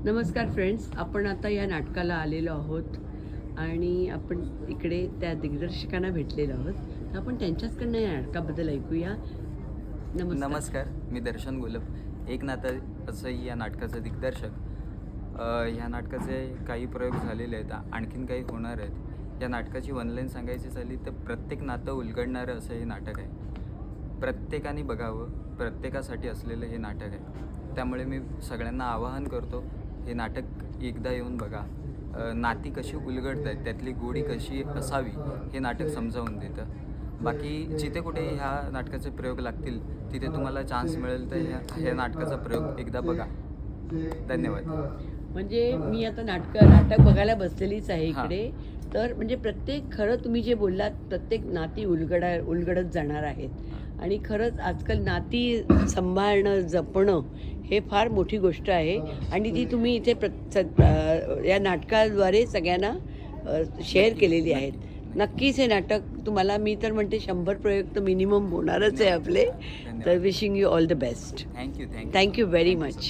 नमस्कार फ्रेंड्स, आपण आता या नाटकाला आलेलो आहोत आणि आपण इकडे त्या दिग्दर्शकांना भेटलेलो आहोत. तर आपण त्यांच्याचकडनं या नाटकाबद्दल ऐकूया. नमस्कार, मी दर्शन गुलप, एक नातं असंही या नाटकाचं दिग्दर्शक. ह्या नाटकाचे काही प्रयोग झालेले आहेत, आणखीन काही होणार आहेत. या नाटकाची वनलाईन सांगायची झाली तर प्रत्येक नातं उलगडणारं असं हे नाटक आहे. प्रत्येकाने बघावं, प्रत्येकासाठी असलेलं हे नाटक आहे. त्यामुळे मी सगळ्यांना आवाहन करतो, हे नाटक एकदा येऊन बघा. नाती कशी उलगडत आहेत, त्यातली गोडी कशी असावी हे नाटक समजावून देतं. बाकी जिथे कुठे ह्या नाटकाचे प्रयोग लागतील तिथे तुम्हाला चान्स मिळेल तर ह्या नाटकाचा प्रयोग एकदा बघा. धन्यवाद. म्हणजे मी आता नाटक बघायला बसलेलीच आहे इकडे. तर म्हणजे प्रत्येक खरं तुम्ही जे बोललात, प्रत्येक नाती उलगडत जाणार आहेत आणि खरंच आजकाल नाती सांभाळणं, जपणं हे फार मोठी गोष्ट आहे आणि ती तुम्ही इथे या नाटकाद्वारे सगळ्यांना शेअर केलेली आहेत. नक्कीच हे नाटक तुम्हाला, मी तर म्हणते 100 प्रयोग तर मिनिमम होणारच आहे आपले. तर wishing you all the best. Thank you thank you very much.